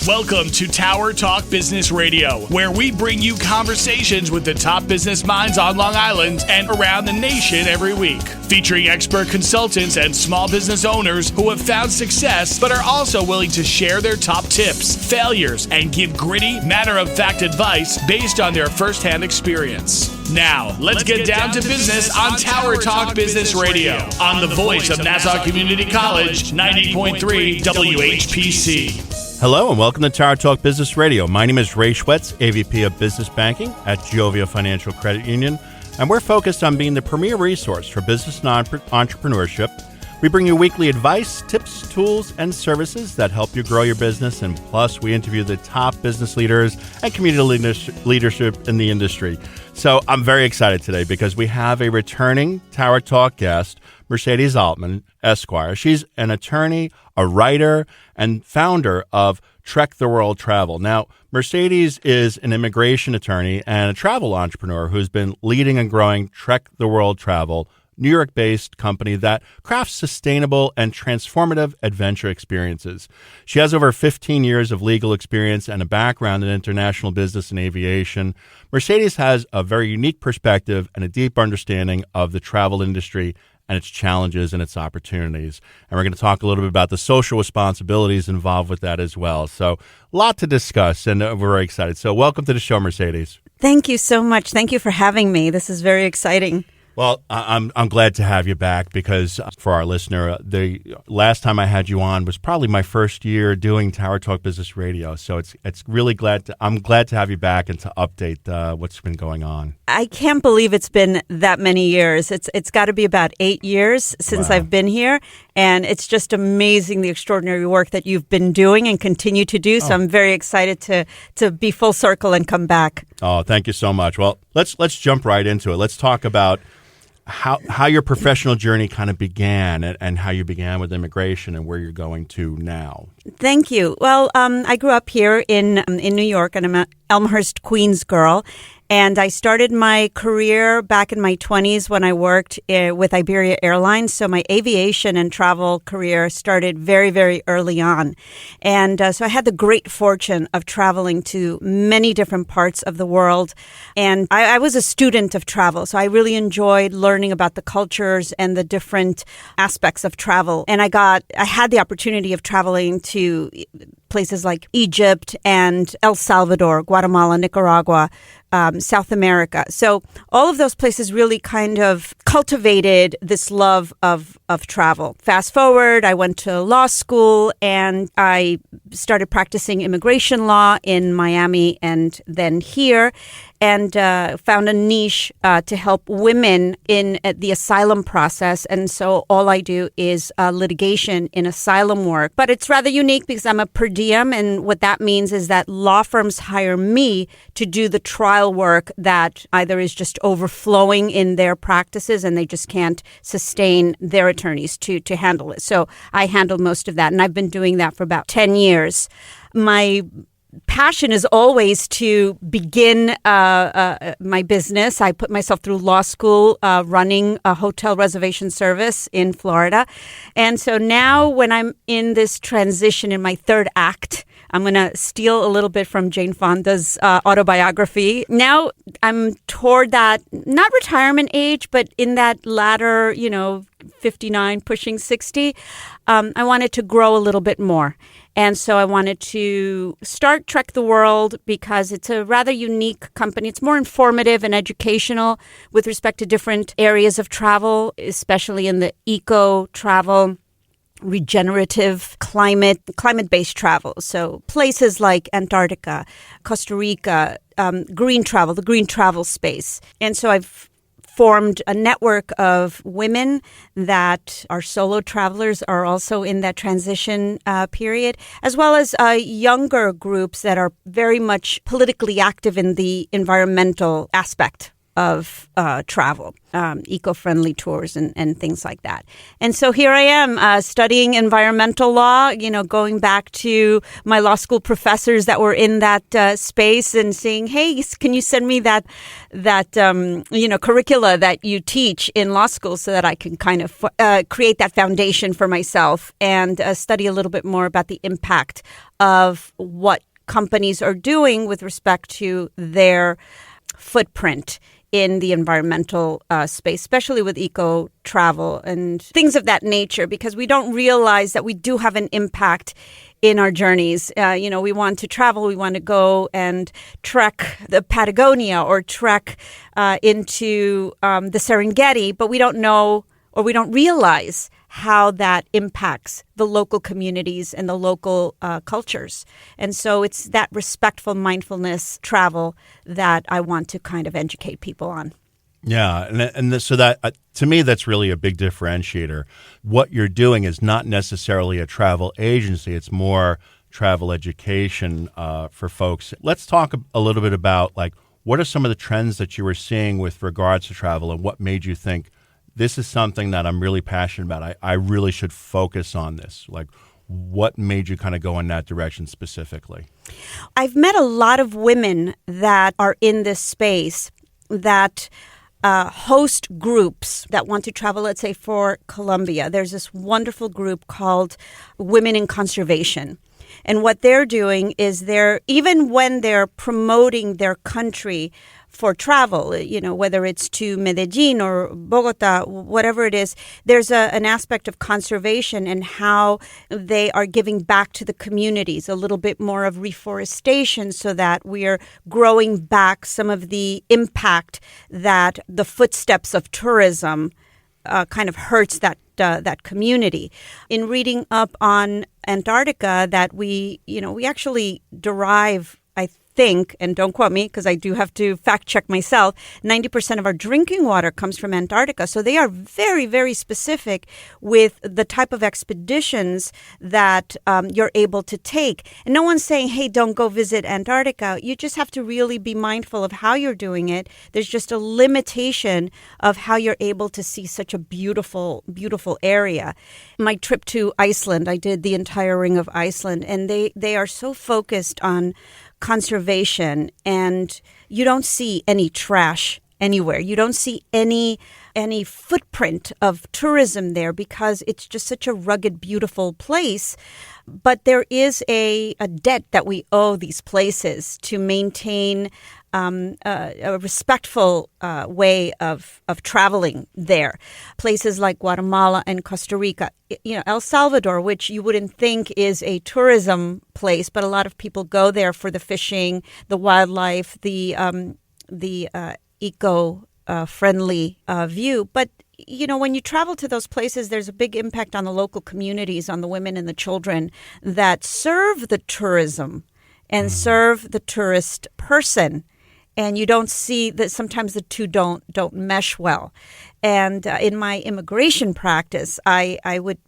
Welcome to Tower Talk Business Radio, where we bring you conversations with the top business minds on Long Island and around the nation every week. Featuring expert consultants and small business owners who have found success but are also willing to share their top tips, failures, and give gritty, matter-of-fact advice based on their firsthand experience. Now, let's get down to business on Tower Talk Business Radio on the voice of Nassau Community College, 90.3 WHPC. Hello and welcome to Tower Talk Business Radio. My name is Ray Schwetz, AVP of Business Banking at Giovia Financial Credit Union, and we're focused on being the premier resource for business and entrepreneurship. We bring you weekly advice, tips, tools, and services that help you grow your business, and plus we interview the top business leaders and community leadership in the industry. So I'm very excited today because we have a returning Tower Talk guest, Mercedes Altman, Esquire. She's an attorney, a writer, and founder of Trekk The World Travel. Now, Mercedes is an immigration attorney and a travel entrepreneur who's been leading and growing Trekk The World Travel, New York-based company that crafts sustainable and transformative adventure experiences. She has over 15 years of legal experience and a background in international business and aviation. Mercedes has a very unique perspective and a deep understanding of the travel industry and its challenges and its opportunities. And we're going to talk a little bit about the social responsibilities involved with that as well. So a lot to discuss, and we're very excited. So welcome to the show, Mercedes. Thank you so much. Thank you for having me. This is very exciting. Well, I'm glad to have you back because for our listener, the last time I had you on was probably my first year doing Tower Talk Business Radio. So it's really I'm glad to have you back and to update what's been going on. I can't believe it's been that many years. It's got to be about 8 years since I've been here, and it's just amazing the extraordinary work that you've been doing and continue to do. So I'm very excited to be full circle and come back. Oh, thank you so much. Well, let's jump right into it. Let's talk about how your professional journey kind of began and how you began with immigration and where you're going to now. Thank you. Well, I grew up here in New York, and I'm an Elmhurst, Queens girl. And I started my career back in my 20s when I worked with Iberia Airlines. So my aviation and travel career started very, very early on. And so I had the great fortune of traveling to many different parts of the world. And I was a student of travel. So I really enjoyed learning about the cultures and the different aspects of travel. And I had the opportunity of traveling to places like Egypt and El Salvador, Guatemala, Nicaragua, South America. So all of those places really kind of cultivated this love of travel. Fast forward, I went to law school and I started practicing immigration law in Miami and then here, and found a niche to help women in the asylum process. And so all I do is litigation in asylum work. But it's rather unique because I'm a per diem, and what that means is that law firms hire me to do the trial work that either is just overflowing in their practices and they just can't sustain their attorneys to handle it. So I handle most of that, and I've been doing that for about 10 years. My passion is always to begin my business. I put myself through law school running a hotel reservation service in Florida. And so now when I'm in this transition in my third act, I'm going to steal a little bit from Jane Fonda's autobiography. Now I'm toward that, not retirement age, but in that latter, 59, pushing 60. I wanted to grow a little bit more. And so I wanted to start Trekk The World because it's a rather unique company. It's more informative and educational with respect to different areas of travel, especially in the eco travel, regenerative climate-based travel. So places like Antarctica, Costa Rica, green travel, the green travel space. And so I've formed a network of women that are solo travelers, are also in that transition period, as well as younger groups that are very much politically active in the environmental aspect of travel, eco-friendly tours and things like that. And so here I am studying environmental law, going back to my law school professors that were in that space and saying, hey, can you send me that curricula that you teach in law school so that I can kind of create that foundation for myself and study a little bit more about the impact of what companies are doing with respect to their footprint in the environmental space, especially with eco travel and things of that nature, because we don't realize that we do have an impact in our journeys. We want to travel, we want to go and trek the Patagonia or trek into the Serengeti, but we don't know or we don't realize how that impacts the local communities and the local cultures. And so it's that respectful mindfulness travel that I want to kind of educate people on. Yeah, so that to me, that's really a big differentiator. What you're doing is not necessarily a travel agency; it's more travel education for folks. Let's talk a little bit about what are some of the trends that you were seeing with regards to travel, and what made you think this is something that I'm really passionate about. I really should focus on this. What made you kind of go in that direction specifically? I've met a lot of women that are in this space that host groups that want to travel, let's say, for Colombia. There's this wonderful group called Women in Conservation. And what they're doing is even when they're promoting their country for travel, whether it's to Medellin or Bogota, whatever it is, there's an aspect of conservation and how they are giving back to the communities, a little bit more of reforestation so that we are growing back some of the impact that the footsteps of tourism kind of hurts that community. In reading up on Antarctica, that we actually derive, I think, and don't quote me because I do have to fact check myself, 90% of our drinking water comes from Antarctica. So they are very, very specific with the type of expeditions that you're able to take. And no one's saying, hey, don't go visit Antarctica. You just have to really be mindful of how you're doing it. There's just a limitation of how you're able to see such a beautiful, beautiful area. My trip to Iceland, I did the entire ring of Iceland, and they are so focused on conservation, and you don't see any trash anywhere. You don't see any footprint of tourism there because it's just such a rugged, beautiful place. But there is a debt that we owe these places to maintain a respectful way of traveling there. Places like Guatemala and Costa Rica, El Salvador, which you wouldn't think is a tourism place, but a lot of people go there for the fishing, the wildlife, the eco-friendly view. But when you travel to those places, there's a big impact on the local communities, on the women and the children that serve the tourism and serve the tourist person. And you don't see that sometimes the two don't mesh well. And in my immigration practice, I would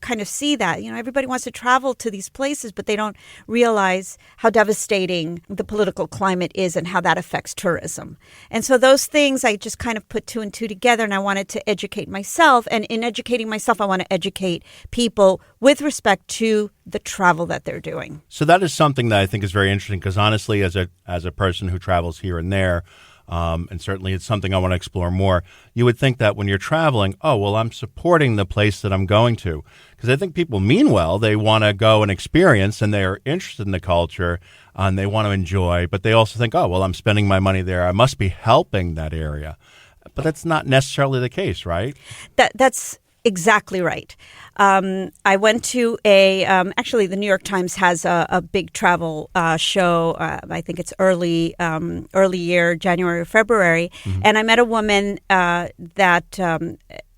kind of see that. Everybody wants to travel to these places, but they don't realize how devastating the political climate is and how that affects tourism. And so those things, I just kind of put two and two together, and I wanted to educate myself. And in educating myself, I want to educate people with respect to the travel that they're doing. So that is something that I think is very interesting because honestly, as a person who travels here and there, and certainly it's something I want to explore more, you would think that when you're traveling, I'm supporting the place that I'm going to. Because I think people mean well. They want to go and experience, and they're interested in the culture, and they want to enjoy. But they also think, I'm spending my money there. I must be helping that area. But that's not necessarily the case, right? That's exactly right. I went to actually the New York Times has a big travel show. I think it's early year, January or February. Mm-hmm. And I met a woman that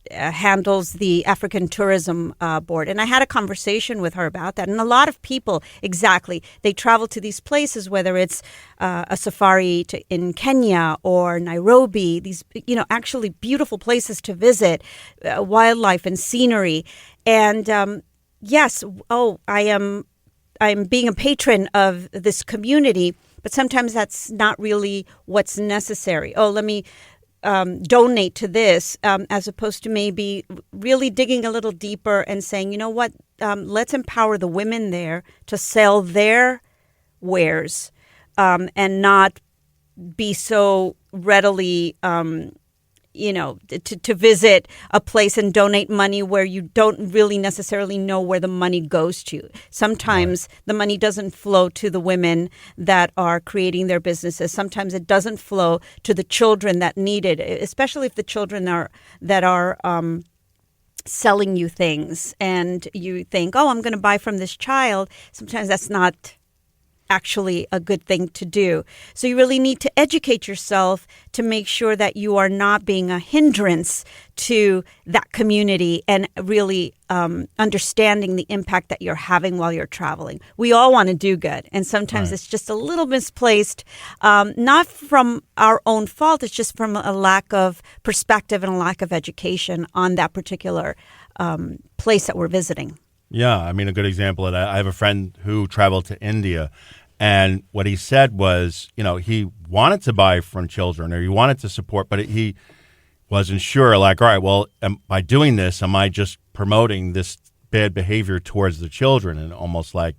handles the African Tourism Board. And I had a conversation with her about that. And a lot of people, they travel to these places, whether it's a safari in Kenya or Nairobi, these, actually beautiful places to visit, wildlife and scenery. And yes, I'm being a patron of this community, but sometimes that's not really what's necessary. Oh, let me donate to this, as opposed to maybe really digging a little deeper and saying, you know what, let's empower the women there to sell their wares, and not be so readily, to visit a place and donate money where you don't really necessarily know where the money goes to. Sometimes the money doesn't flow to the women that are creating their businesses. Sometimes it doesn't flow to the children that need it, especially if the children are selling you things and you think, oh, I'm going to buy from this child. Sometimes that's not actually a good thing to do. So you really need to educate yourself to make sure that you are not being a hindrance to that community and really understanding the impact that you're having while you're traveling. We all want to do good, and sometimes it's just a little misplaced, not from our own fault. It's just from a lack of perspective and a lack of education on that particular place that we're visiting. Yeah, I mean, a good example of that, I have a friend who traveled to India, and what he said was, he wanted to buy from children or he wanted to support, but he wasn't sure, like, all right, well, by doing this, am I just promoting this bad behavior towards the children and almost like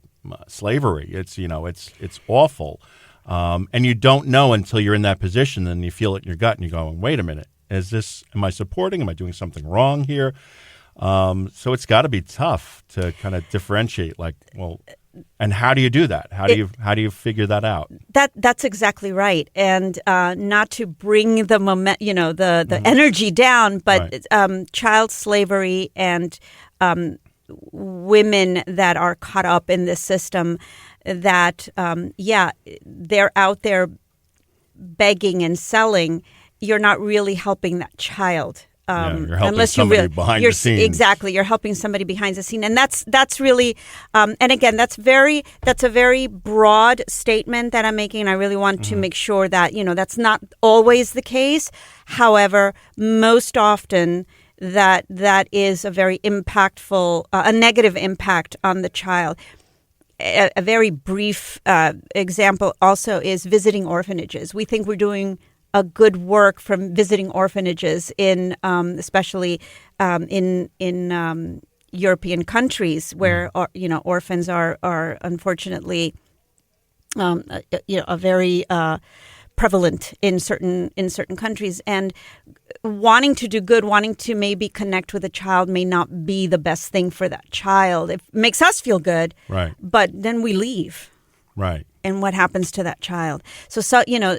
slavery? It's awful. And you don't know until you're in that position and you feel it in your gut and you're going, wait a minute, am I supporting? Am I doing something wrong here? So it's got to be tough to kind of differentiate, like, well, and how do you do that? How do you figure that out? That's exactly right, and not to bring the the energy down, but child slavery and women that are caught up in this system, that they're out there begging and selling. You're not really helping that child. You're helping somebody behind the scenes. Exactly, you're helping somebody behind the scene, and that's really, and again, that's a very broad statement that I'm making. And I really want to make sure that that's not always the case. However, most often that is a very impactful, a negative impact on the child. A very brief example also is visiting orphanages. We think we're doing a good work from visiting orphanages in, especially in European countries where orphans are unfortunately a very prevalent in certain countries, and wanting to do good, wanting to maybe connect with a child may not be the best thing for that child. It makes us feel good, right? But then we leave, right? And what happens to that child? So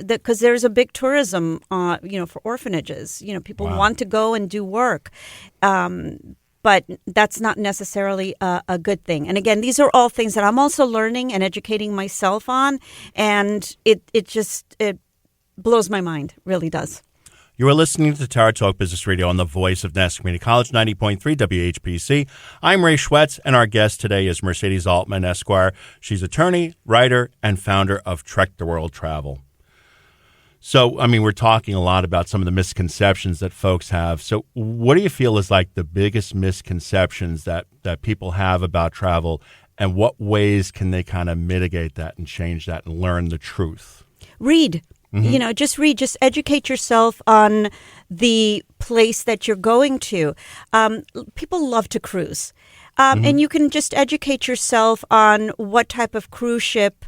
because there's a big tourism, for orphanages. People want to go and do work, but that's not necessarily a good thing. And again, these are all things that I'm also learning and educating myself on, and it blows my mind, really does. You are listening to Tara Talk Business Radio on the voice of Nassau Community College, 90.3 WHPC. I'm Ray Schwetz, and our guest today is Mercedes Altman, Esquire. She's attorney, writer, and founder of Trekk The World Travel. So, I mean, we're talking a lot about some of the misconceptions that folks have. So what do you feel is like the biggest misconceptions that people have about travel, and what ways can they kind of mitigate that and change that and learn the truth? Read. Just read, just educate yourself on the place that you're going to. People love to cruise. And you can just educate yourself on what type of cruise ship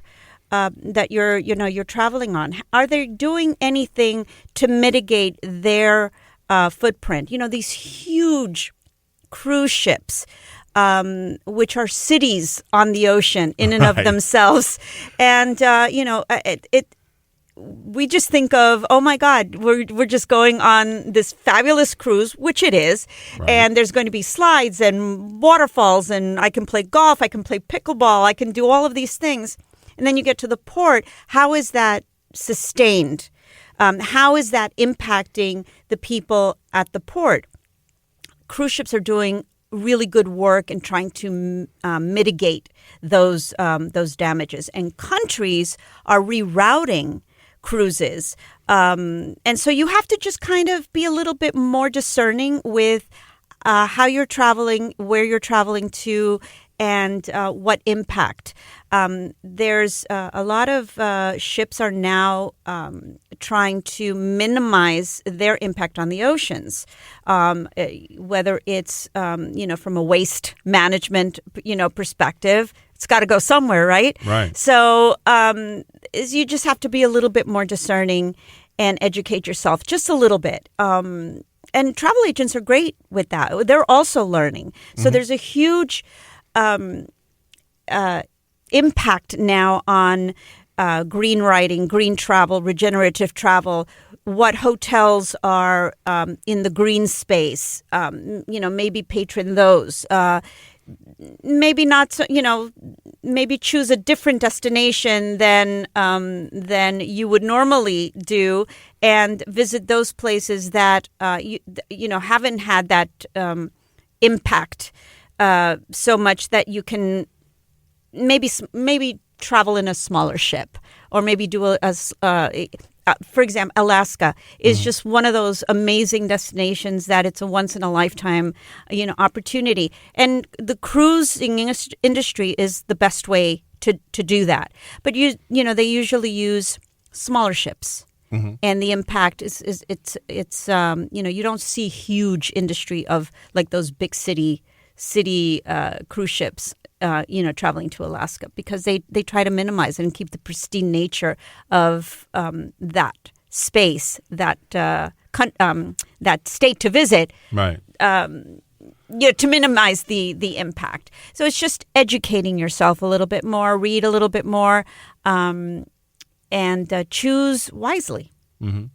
that you're traveling on. Are they doing anything to mitigate their footprint? These huge cruise ships, which are cities on the ocean in and of themselves. And, we just think of, oh my God, we're just going on this fabulous cruise, which it is, and there's going to be slides and waterfalls, and I can play golf, I can play pickleball, I can do all of these things. And then you get to the port. How is that sustained? How is that impacting the people at the port? Cruise ships are doing really good work in trying to mitigate those damages, and countries are rerouting cruises. And so you have to just kind of be a little bit more discerning with how you're traveling, where you're traveling to, and what impact. There's a lot of ships are now trying to minimize their impact on the oceans, whether it's from a waste management perspective. It's got to go somewhere, right? Right. So you just have to be a little bit more discerning and educate yourself just a little bit. And travel agents are great with that. They're also learning. So there's a huge impact now on green writing, green travel, regenerative travel, what hotels are in the green space, maybe patron those. Maybe not, maybe choose a different destination than you would normally do, and visit those places that haven't had that impact so much that you can maybe travel in a smaller ship, or maybe do for example, Alaska is just one of those amazing destinations that it's a once in a lifetime, opportunity. And the cruising industry is the best way to do that. But they usually use smaller ships, and the impact is you don't see huge industry of like those big city cruise ships. Traveling to Alaska, because they try to minimize and keep the pristine nature of that space, that state to visit, Right. To minimize the impact. So it's just educating yourself a little bit more, read a little bit more, and choose wisely. Mm-hmm.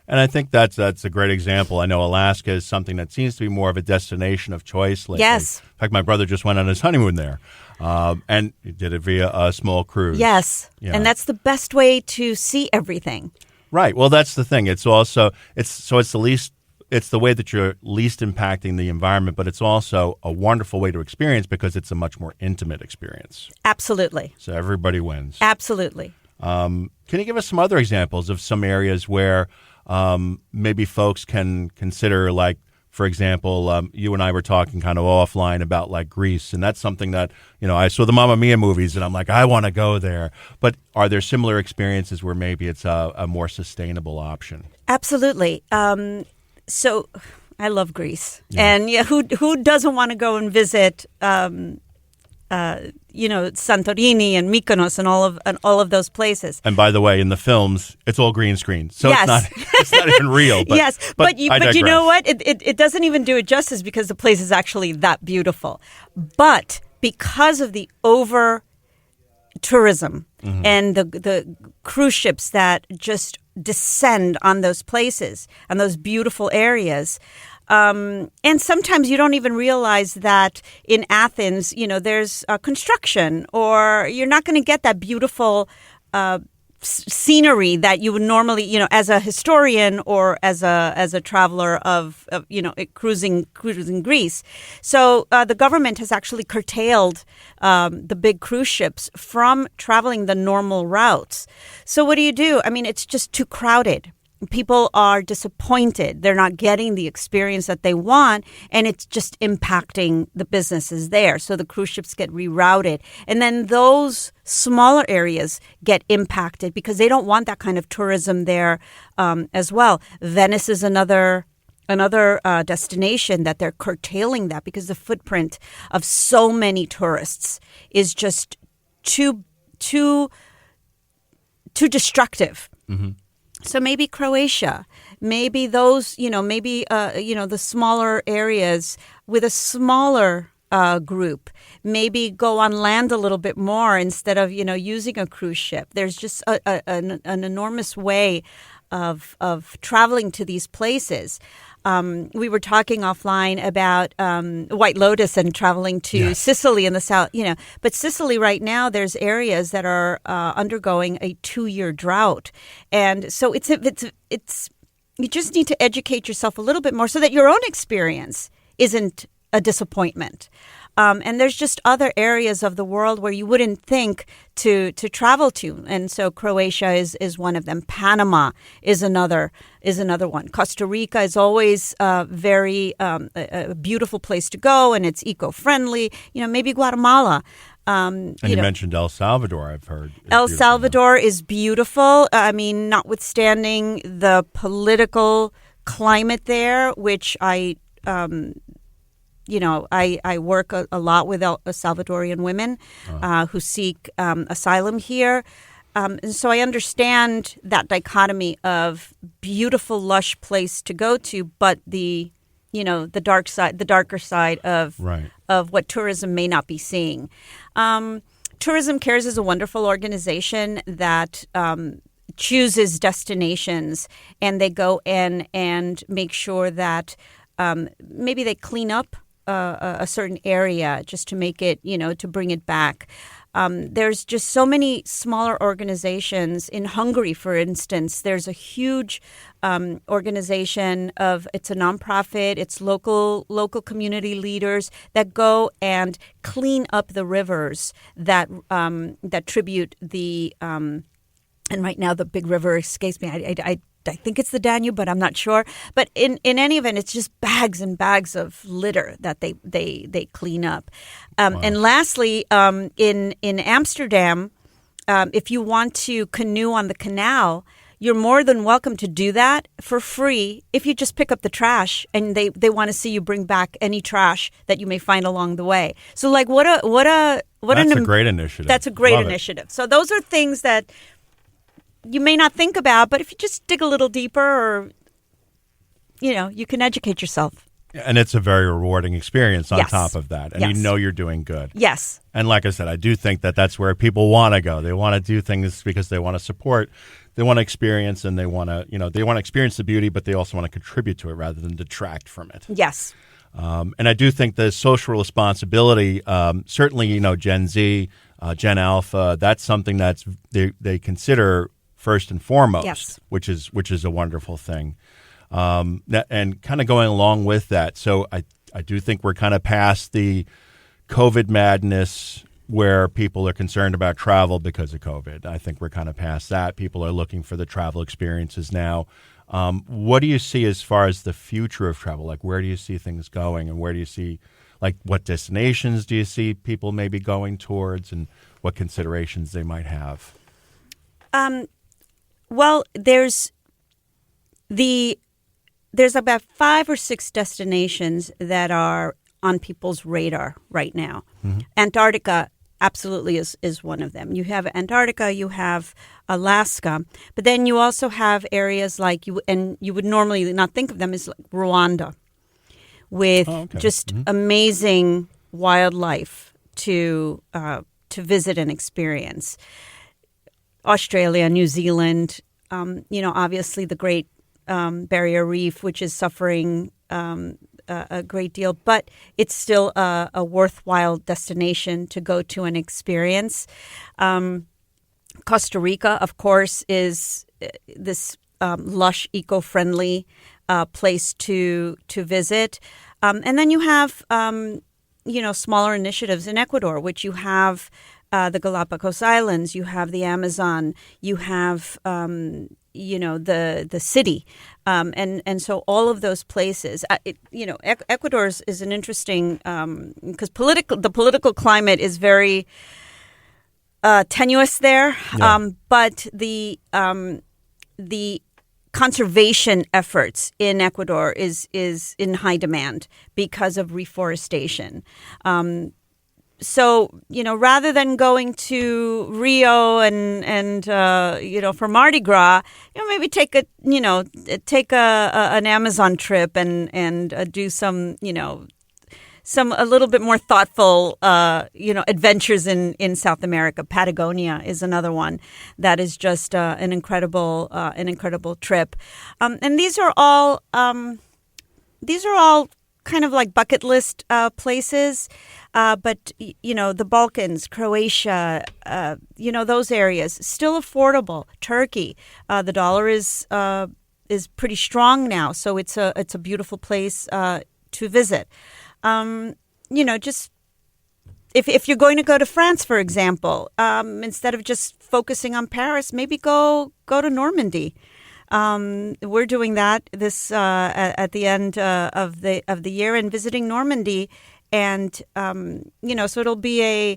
And I think that's a great example. I know Alaska is something that seems to be more of a destination of choice lately. Yes. In fact, my brother just went on his honeymoon there, and he did it via a small cruise. Yes, and that's the best way to see everything. Right. Well, that's the thing. It's also it's the way that you're least impacting the environment, but it's also a wonderful way to experience because it's a much more intimate experience. Absolutely. So everybody wins. Absolutely. Can you give us some other examples of some areas where maybe folks can consider, like, for example, you and I were talking kind of offline about like Greece, and that's something that, I saw the Mamma Mia movies and I'm like, I want to go there. But are there similar experiences where maybe it's a more sustainable option? Absolutely. So I love Greece. Yeah. And who doesn't want to go and visit Santorini and Mykonos and all of those places. And by the way, in the films, it's all green screen, so yes. it's not even real. But, yes, but you know what? It doesn't even do it justice because the place is actually that beautiful. But because of the over tourism and the cruise ships that just descend on those places, on those beautiful areas. And sometimes you don't even realize that in Athens, there's construction, or you're not going to get that beautiful scenery that you would normally, as a historian or as a traveler of cruising Greece. So the government has actually curtailed the big cruise ships from traveling the normal routes. So what do? I mean, it's just too crowded. People are disappointed. They're not getting the experience that they want, and it's just impacting the businesses there. So the cruise ships get rerouted. And then those smaller areas get impacted because they don't want that kind of tourism there as well. Venice is another destination that they're curtailing that because the footprint of so many tourists is just too destructive. Mm-hmm. So maybe Croatia, maybe those, the smaller areas with a smaller group, maybe go on land a little bit more instead of, using a cruise ship. There's just an enormous way of traveling to these places. We were talking offline about White Lotus and traveling to Sicily in the south, But Sicily right now, there's areas that are undergoing a 2-year drought, and so it's you just need to educate yourself a little bit more so that your own experience isn't a disappointment. And there's just other areas of the world where you wouldn't think to travel to. And so Croatia is one of them. Panama is another one. Costa Rica is always very a beautiful place to go, and it's eco-friendly. Maybe Guatemala. And you mentioned El Salvador, I've heard. El Salvador is beautiful. I mean, notwithstanding the political climate there, which I work a lot with Salvadorian women who seek asylum here. And so I understand that dichotomy of beautiful, lush place to go to, but the darker side of what tourism may not be seeing. Tourism Cares is a wonderful organization that chooses destinations, and they go in and make sure that maybe they clean up a certain area just to make it, to bring it back. There's just so many smaller organizations. In Hungary, for instance, there's a huge organization it's a nonprofit. It's local community leaders that go and clean up the rivers that tribute the. And right now, the big river escapes me. I think it's the Danube, but I'm not sure. But in any event, it's just bags and bags of litter that they clean up. Wow. And lastly, in Amsterdam, if you want to canoe on the canal, you're more than welcome to do that for free if you just pick up the trash, and they want to see you bring back any trash that you may find along the way. So, like, that's a great initiative. That's a great initiative. So those are things that you may not think about, but if you just dig a little deeper, or you can educate yourself. And it's a very rewarding experience on Yes. top of that. And Yes. you're doing good. Yes. And like I said, I do think that that's where people want to go. They want to do things because they want to support, they want to experience, and they want to experience the beauty, but they also want to contribute to it rather than detract from it. Yes. And I do think the social responsibility, certainly, Gen Z, Gen Alpha, that's something that's they consider first and foremost, Yes. which is a wonderful thing. And kind of going along with that, so I do think we're kind of past the COVID madness where people are concerned about travel because of COVID. I think we're kind of past that. People are looking for the travel experiences now. What do you see as far as the future of travel? Like, where do you see things going, and where do you see, like, what destinations do you see people maybe going towards, and what considerations they might have? Well, there's about 5 or 6 destinations that are on people's radar right now. Mm-hmm. Antarctica absolutely is one of them. You have Antarctica, you have Alaska, but then you also have areas like you would normally not think of them as, like, Rwanda, with just amazing wildlife to visit and experience. Australia, New Zealand, obviously the Great Barrier Reef, which is suffering a great deal, but it's still a worthwhile destination to go to and experience. Costa Rica, of course, is this lush, eco-friendly place to visit. And then you have, smaller initiatives in Ecuador, which you have the Galapagos Islands, you have the Amazon, you have, the city. And so all of those places, Ecuador is an interesting, because the political climate is very tenuous there. Yeah. But the conservation efforts in Ecuador is in high demand because of reforestation. So, rather than going to Rio and for Mardi Gras, maybe take an Amazon trip and do some a little bit more thoughtful, adventures in South America. Patagonia is another one that is just an incredible trip. And these are all kind of like bucket list places. But, the Balkans, Croatia, those areas, still affordable. Turkey, the dollar is pretty strong now, so it's a beautiful place to visit. Just if you're going to go to France, for example, instead of just focusing on Paris, maybe go to Normandy. We're doing that this at the end of the year and visiting Normandy, and so it'll be a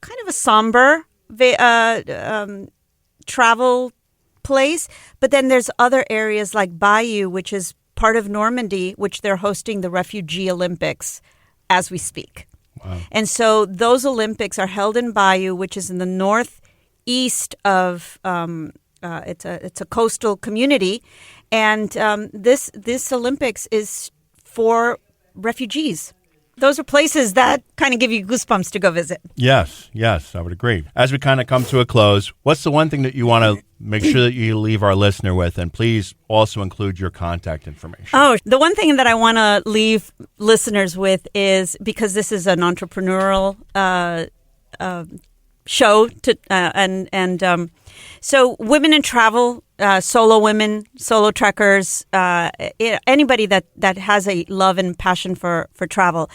kind of a somber travel place. But then there's other areas like Bayeux, which is part of Normandy, which they're hosting the Refugee Olympics as we speak. Wow. And so those Olympics are held in Bayeux, which is in the northeast of. It's a coastal community, and this Olympics is for refugees. Those are places that kind of give you goosebumps to go visit. Yes, I would agree. As we kind of come to a close, what's the one thing that you want to make sure that you leave our listener with? And please also include your contact information. Oh, the one thing that I want to leave listeners with is, because this is an entrepreneurial show, so women in travel, solo women, solo trekkers, anybody that has a love and passion for travel.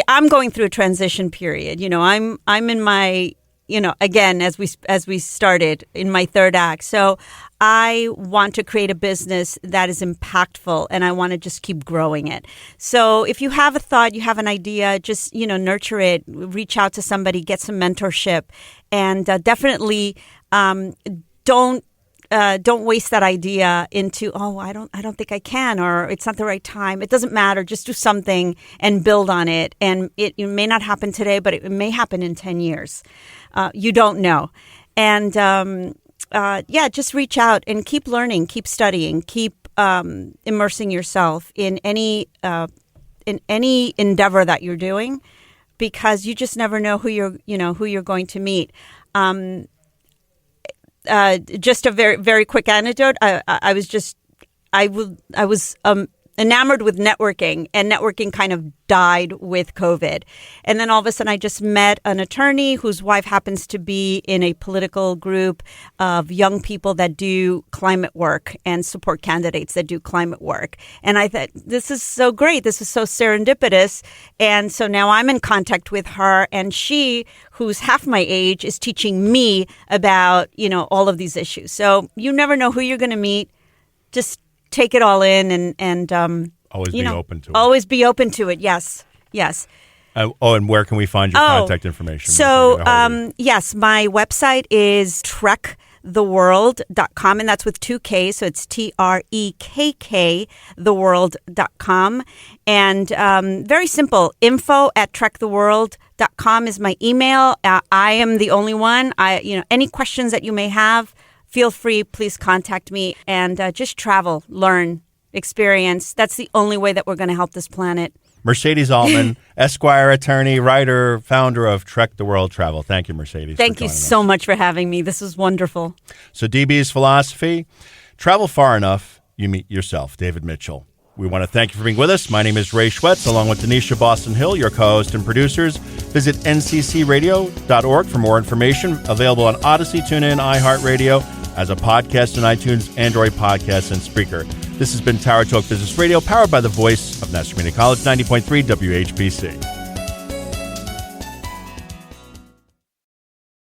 I'm going through a transition period. I'm in my, again, as we started, in my third act. So I want to create a business that is impactful, and I want to just keep growing it. So if you have a thought, you have an idea, just, nurture it, reach out to somebody, get some mentorship, and definitely don't waste that idea into, I don't think I can, or it's not the right time. It doesn't matter. Just do something and build on it. And it may not happen today, but it may happen in 10 years. You don't know. And just reach out and keep learning, keep studying, keep immersing yourself in any endeavor that you're doing, because you just never know who you're going to meet. Just a very, very quick anecdote. I was enamored with networking, and networking kind of died with COVID. And then all of a sudden I just met an attorney whose wife happens to be in a political group of young people that do climate work and support candidates that do climate work. And I thought, this is so great. This is so serendipitous. And so now I'm in contact with her, and she, who's half my age, is teaching me about, all of these issues. So you never know who you're going to meet. Just take it all in and always be open to it. Always be open to it. Yes. And where can we find your contact information? So, yes, my website is trekktheworld.com, and that's with 2 Ks, so it's TREKK, theworld.com. And very simple, info@trekktheworld.com is my email. I am the only one. Any questions that you may have, feel free, please contact me, and just travel, learn, experience. That's the only way that we're going to help this planet. Mercedes Altman, Esquire attorney, writer, founder of Trekk The World Travel. Thank you, Mercedes. Thank you so much for having me. This was wonderful. So DB's philosophy, travel far enough, you meet yourself. David Mitchell. We want to thank you for being with us. My name is Ray Schwetz, along with Denisha Boston Hill, your co-host and producers. Visit nccradio.org for more information. Available on Odyssey, TuneIn, iHeartRadio, as a podcast on iTunes, Android Podcasts, and Spreaker. This has been Tower Talk Business Radio, powered by the voice of Nassau Community College, 90.3 WHPC.